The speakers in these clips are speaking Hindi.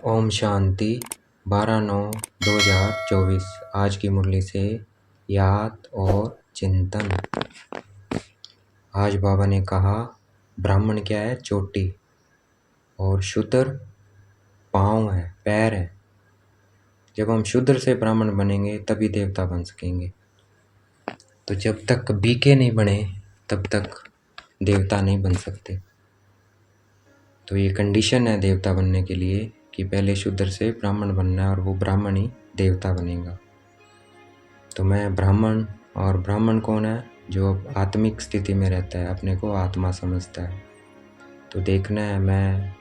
ओम शांति 12/9/2024। आज की मुरली से याद और चिंतन। आज बाबा ने कहा ब्राह्मण क्या है? चोटी, और शूद्र पाँव है, पैर है। जब हम शूद्र से ब्राह्मण बनेंगे तभी देवता बन सकेंगे। तो जब तक बीके नहीं बने तब तक देवता नहीं बन सकते। तो ये कंडीशन है देवता बनने के लिए कि पहले शूद्र से ब्राह्मण बनना है और वो ब्राह्मण ही देवता बनेगा। तो मैं ब्राह्मण, और ब्राह्मण कौन है? जो आत्मिक स्थिति में रहता है, अपने को आत्मा समझता है। तो देखना है मैं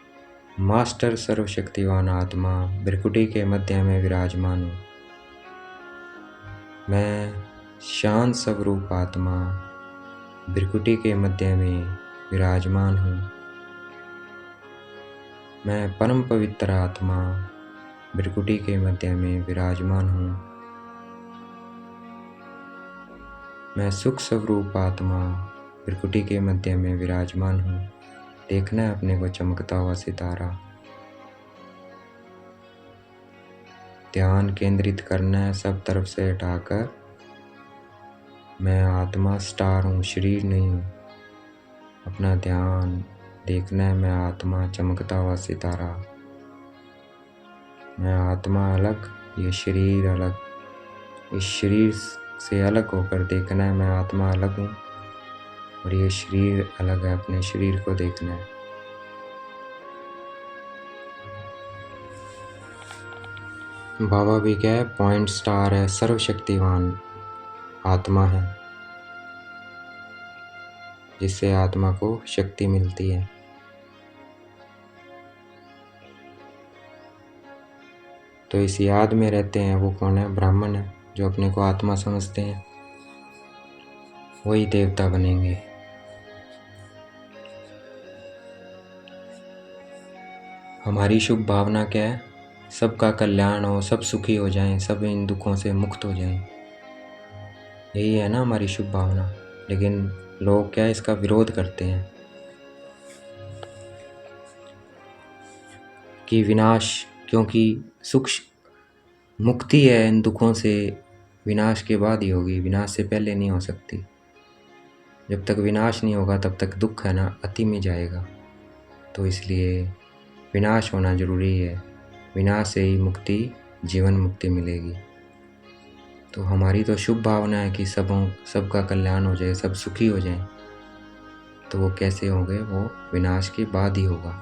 मास्टर सर्वशक्तिवान आत्मा भृकुटी के मध्य में विराजमान हूँ। मैं शांत स्वरूप आत्मा भृकुटी के मध्य में विराजमान हूँ। मैं परम पवित्र आत्मा भृकुटी के मध्य में विराजमान हूँ। मैं सुख स्वरूप आत्मा भृकुटी के मध्य में विराजमान हूँ। देखना है अपने को चमकता हुआ सितारा। ध्यान केंद्रित करना है सब तरफ से हटाकर। मैं आत्मा स्टार हूँ, शरीर नहीं हूँ। अपना ध्यान देखना है मैं आत्मा चमकता हुआ सितारा। मैं आत्मा अलग, ये शरीर अलग। इस शरीर से अलग होकर देखना है मैं आत्मा अलग हूँ और ये शरीर अलग है। अपने शरीर को देखना है। बाबा भी क्या है? पॉइंट स्टार है, सर्वशक्तिवान आत्मा है, जिससे आत्मा को शक्ति मिलती है। तो इस याद में रहते हैं वो कौन है? ब्राह्मण है, जो अपने को आत्मा समझते हैं, वही देवता बनेंगे। हमारी शुभ भावना क्या है? सबका कल्याण हो, सब सुखी हो जाएं, सब इन दुखों से मुक्त हो जाएं। यही है ना हमारी शुभ भावना। लेकिन लोग क्या है? इसका विरोध करते हैं कि विनाश, क्योंकि सुख मुक्ति है इन दुखों से विनाश के बाद ही होगी, विनाश से पहले नहीं हो सकती। जब तक विनाश नहीं होगा तब तक दुख है ना अति में जाएगा। तो इसलिए विनाश होना जरूरी है। विनाश से ही मुक्ति, जीवन मुक्ति मिलेगी। तो हमारी तो शुभ भावना है कि सबका कल्याण हो जाए, सब सुखी हो जाएं। तो वो कैसे होंगे? वो विनाश के बाद ही होगा।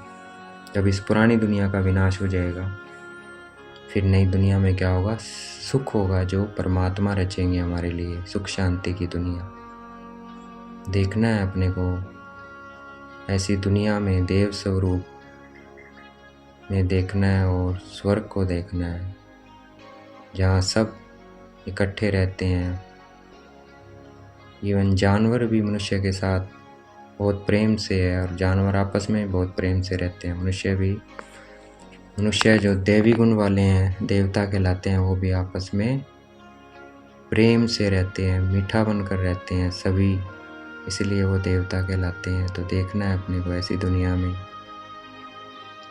जब इस पुरानी दुनिया का विनाश हो जाएगा, फिर नई दुनिया में क्या होगा? सुख होगा, जो परमात्मा रचेंगे हमारे लिए, सुख शांति की दुनिया। देखना है अपने को ऐसी दुनिया में, देव स्वरूप में देखना है और स्वर्ग को देखना है, जहाँ सब इकट्ठे रहते हैं। इवन जानवर भी मनुष्य के साथ बहुत प्रेम से है, और जानवर आपस में बहुत प्रेम से रहते हैं। मनुष्य जो देवी गुण वाले हैं, देवता कहलाते हैं, वो भी आपस में प्रेम से रहते हैं, मीठा बनकर रहते हैं सभी, इसलिए वो देवता कहलाते हैं। तो देखना है अपने को ऐसी दुनिया में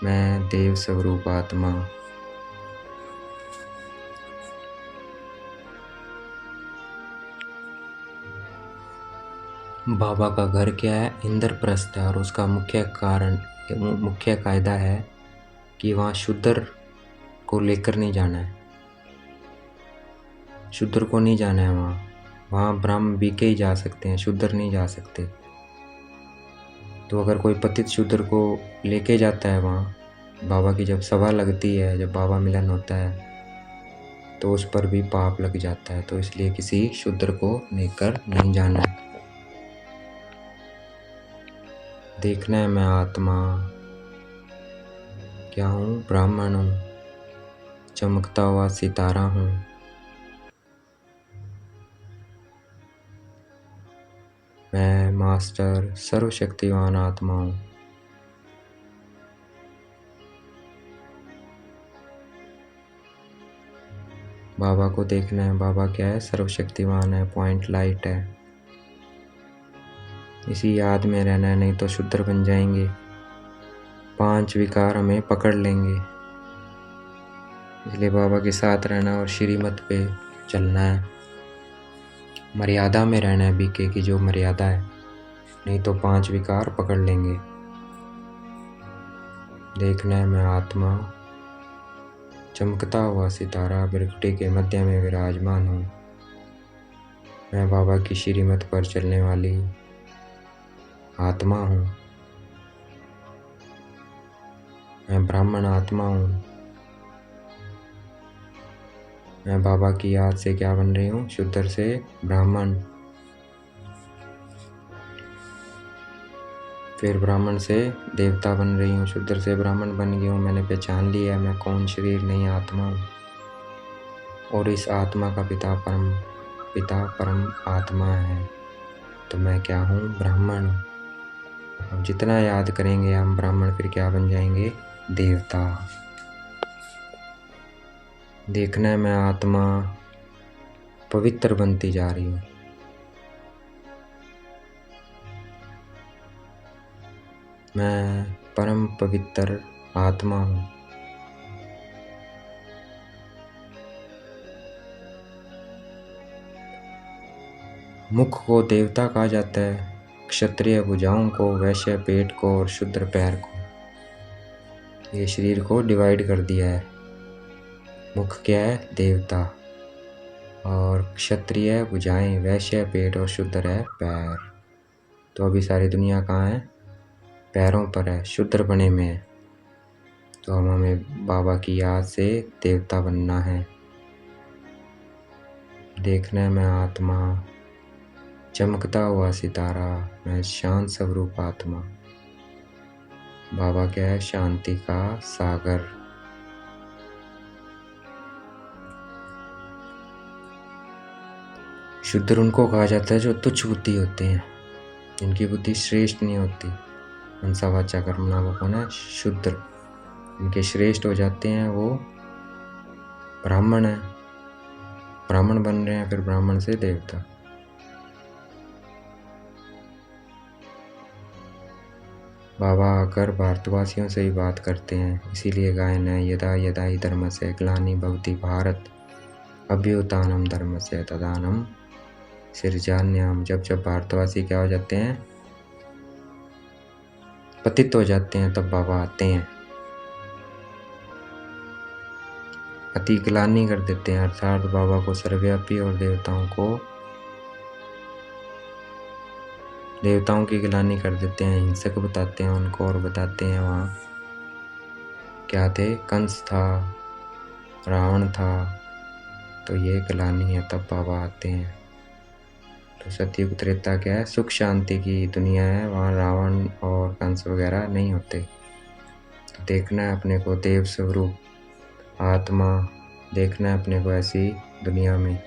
मैं देव स्वरूप आत्मा। बाबा का घर क्या है? इंद्रप्रस्थ है, और उसका मुख्य कायदा है कि वहाँ शूद्र को लेकर नहीं जाना है। शूद्र को नहीं जाना है वहाँ ब्राह्मण बीके ही जा सकते हैं, शूद्र नहीं जा सकते। तो अगर कोई पतित शूद्र को लेके जाता है वहाँ, बाबा की जब सभा लगती है, जब बाबा मिलन होता है, तो उस पर भी पाप लग जाता है। तो इसलिए किसी शूद्र को लेकर नहीं जाना है। देखना है मैं आत्मा क्या हूँ? ब्राह्मण हूँ, चमकता हुआ सितारा हूँ। मैं मास्टर सर्वशक्तिवान आत्मा हूँ। बाबा को देखना है। बाबा क्या है? सर्वशक्तिवान है, पॉइंट लाइट है। इसी याद में रहना है, नहीं तो शूद्र बन जाएंगे। 5 विकार हमें पकड़ लेंगे। इसलिए बाबा के साथ रहना और श्रीमत पे चलना है, मर्यादा में रहना है, बीके की जो मर्यादा है, नहीं तो 5 विकार पकड़ लेंगे। देखना है मैं आत्मा चमकता हुआ सितारा बिरकुटी के मध्य में विराजमान हूँ। मैं बाबा की श्रीमत पर चलने वाली आत्मा हूँ। मैं ब्राह्मण आत्मा हूँ। मैं बाबा की याद से क्या बन रही हूँ? शूद्र से ब्राह्मण, फिर ब्राह्मण से देवता बन रही हूँ। शूद्र से ब्राह्मण बन गई हूँ। मैंने पहचान लिया मैं कौन शरीर नहीं आत्मा हूँ, और इस आत्मा का पिता परम आत्मा है। तो मैं क्या हूँ? ब्राह्मण। अब जितना याद करेंगे हम ब्राह्मण, फिर क्या बन जाएंगे? देवता। देखना है मैं आत्मा पवित्र बनती जा रही हूँ। मैं परम पवित्र आत्मा हूँ। मुख को देवता कहा जाता है, क्षत्रिय भुजाओं को, वैश्य पेट को और शूद्र पैर को। ये शरीर को डिवाइड कर दिया है। मुख क्या है? देवता, और क्षत्रिय भुजाएं, वैश्य पेट और शूद्र है पैर। तो अभी सारी दुनिया कहाँ है? पैरों पर है, शूद्र बने में है। तो हमें बाबा की याद से देवता बनना है। देखना है मैं आत्मा चमकता हुआ सितारा, मैं शांत स्वरूप आत्मा। बाबा क्या है? शांति का सागर। शूद्र उनको कहा जाता है जो तुच्छ बुद्धि होते हैं, जिनकी बुद्धि श्रेष्ठ नहीं होती। मनसा वाचा कर्मणा वो कौन है? शूद्र। इनके श्रेष्ठ हो जाते हैं वो ब्राह्मण है। ब्राह्मण बन रहे हैं, फिर ब्राह्मण से देवता। बाबा आकर भारतवासियों से ही बात करते हैं, इसीलिए गायन है यदा यदा ही धर्मस्य ग्लानि भवति भारत अभ्युत्थानम धर्मस्य तदानीं सृजाम्यहम्। जब जब भारतवासी क्या हो जाते हैं? पतित हो जाते हैं, तब बाबा आते हैं, अति ग्लानि कर देते हैं। अर्थात बाबा को सर्वव्यापी और देवताओं की ग्लानि कर देते हैं, हिंसक बताते हैं उनको, और बताते हैं वहाँ क्या थे? कंस था, रावण था। तो ये ग्लानि है, तब बाबा आते हैं। तो सतयुग त्रेता क्या है? सुख शांति की दुनिया है, वहाँ रावण और कंस वगैरह नहीं होते। तो देखना है अपने को देव स्वरूप आत्मा, देखना है अपने को ऐसी दुनिया में।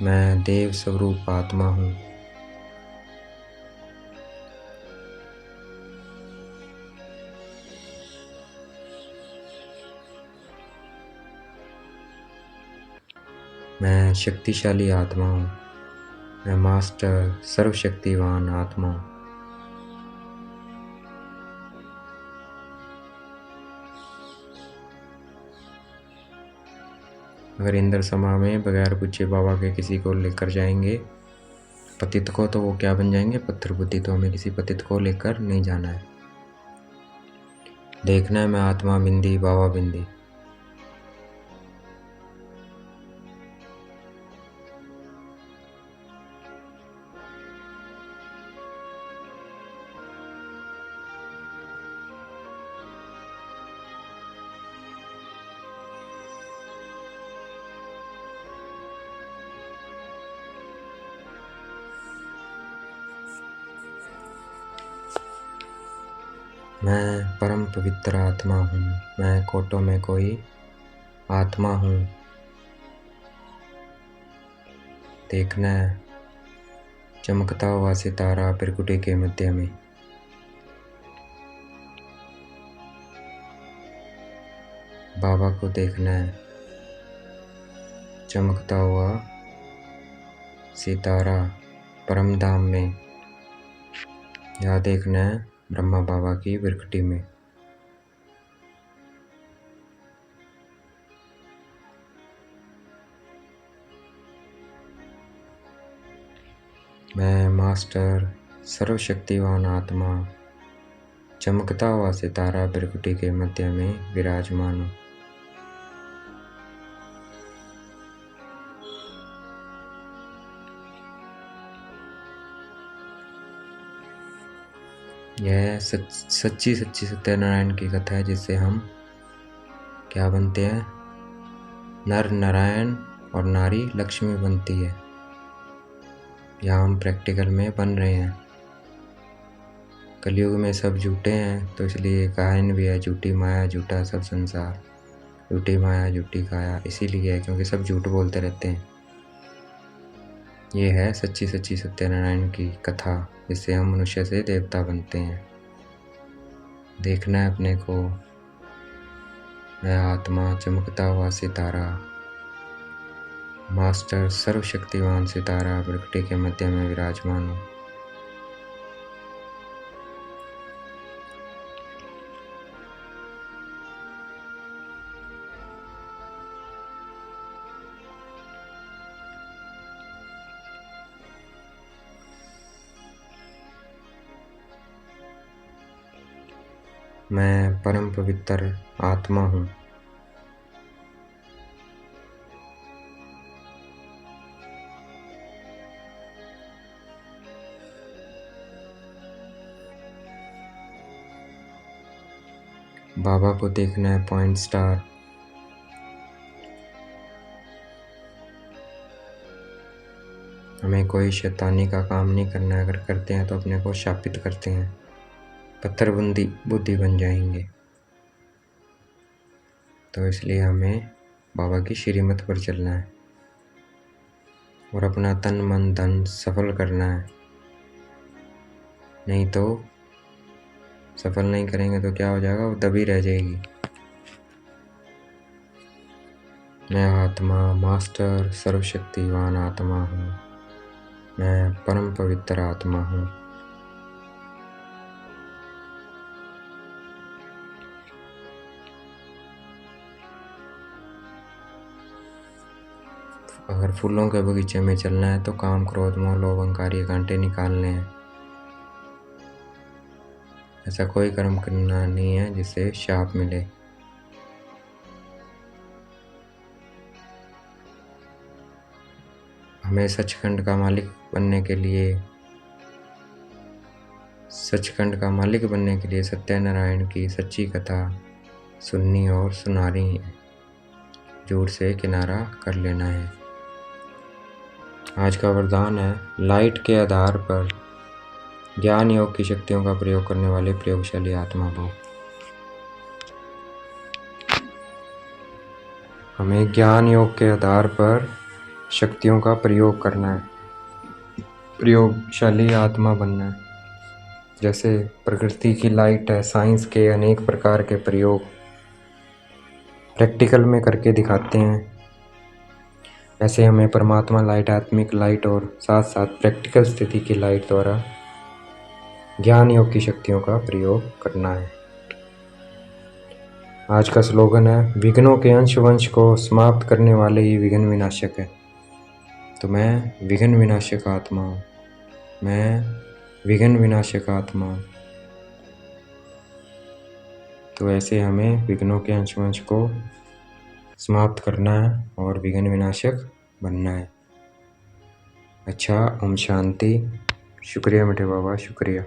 मैं देव स्वरूप आत्मा हूँ। मैं शक्तिशाली आत्मा हूँ। मैं मास्टर सर्वशक्तिवान आत्मा हूँ। अगर इंद्र सभा में बगैर पूछे बाबा के किसी को लेकर जाएंगे पतित को, तो वो क्या बन जाएंगे? पत्थर बुद्धि। तो हमें किसी पतित को लेकर नहीं जाना है। देखना है मैं आत्मा बिंदी, बाबा बिंदी। मैं परम पवित्र आत्मा हूँ। मैं कोटों में कोई आत्मा हूँ। देखना है चमकता हुआ सितारा बिरकुटी के मध्य में। बाबा को देखना है चमकता हुआ सितारा परम धाम में, यह देखना है ब्रह्मा बाबा की बिरकटी में। मैं मास्टर सर्वशक्तिवान आत्मा चमकता हुआ सितारा बिरकुटी के मध्य में विराजमान हूँ। यह सच्ची सत्यनारायण की कथा है, जिससे हम क्या बनते हैं? नर नारायण और नारी लक्ष्मी बनती है। यहाँ हम प्रैक्टिकल में बन रहे हैं। कलयुग में सब झूठे हैं, तो इसलिए गायन भी है, झूठी माया झूठा सब संसार, झूठी माया झूठी काया। इसीलिए है क्योंकि सब झूठ बोलते रहते हैं। ये है सच्ची सत्यनारायण की कथा, जिससे हम मनुष्य से देवता बनते हैं। देखना है अपने को, मैं आत्मा चमकता हुआ सितारा, मास्टर सर्वशक्तिवान सितारा बिरकुटी के मध्य में विराजमान हूँ। मैं परम पवित्र आत्मा हूँ। बाबा को देखना है पॉइंट स्टार। हमें कोई शैतानी का काम नहीं करना है। अगर करते हैं तो अपने को शापित करते हैं, पत्थर बुद्धि बन जाएंगे। तो इसलिए हमें बाबा की श्रीमत पर चलना है और अपना तन मन धन सफल करना है। नहीं तो सफल नहीं करेंगे तो क्या हो जाएगा? वो दबी रह जाएगी। मैं आत्मा मास्टर सर्वशक्तिवान आत्मा हूँ। मैं परम पवित्र आत्मा हूँ। अगर फूलों के बगीचे में चलना है तो काम क्रोध मोह लोभ अहंकार ये कांटे निकालने हैं। ऐसा कोई कर्म करना नहीं है जिससे शाप मिले। हमें सचखंड का मालिक बनने के लिए सत्यनारायण की सच्ची कथा सुननी और सुनानी है। झूठ से किनारा कर लेना है। आज का वरदान है, लाइट के आधार पर ज्ञान योग की शक्तियों का प्रयोग करने वाले प्रयोगशाली आत्मा भव। हमें ज्ञान योग के आधार पर शक्तियों का प्रयोग करना है, प्रयोगशाली आत्मा बनना है। जैसे प्रकृति की लाइट है, साइंस के अनेक प्रकार के प्रयोग प्रैक्टिकल में करके दिखाते हैं। ऐसे हमें परमात्मा लाइट, आत्मिक लाइट और साथ साथ प्रैक्टिकल स्थिति की लाइट द्वारा ज्ञान योग की शक्तियों का प्रयोग करना है। आज का स्लोगन है, विघ्नों के अंश वंश को समाप्त करने वाले ही विघ्न विनाशक है। तो मैं विघ्न विनाशक आत्मा हूँ। मैं विघ्न विनाशक आत्मा हूँ। तो ऐसे हमें विघ्नों के अंश वंश को समाप्त करना है और विघ्न विनाशक बनना है। अच्छा, ओम शांति। शुक्रिया मीठे बाबा, शुक्रिया।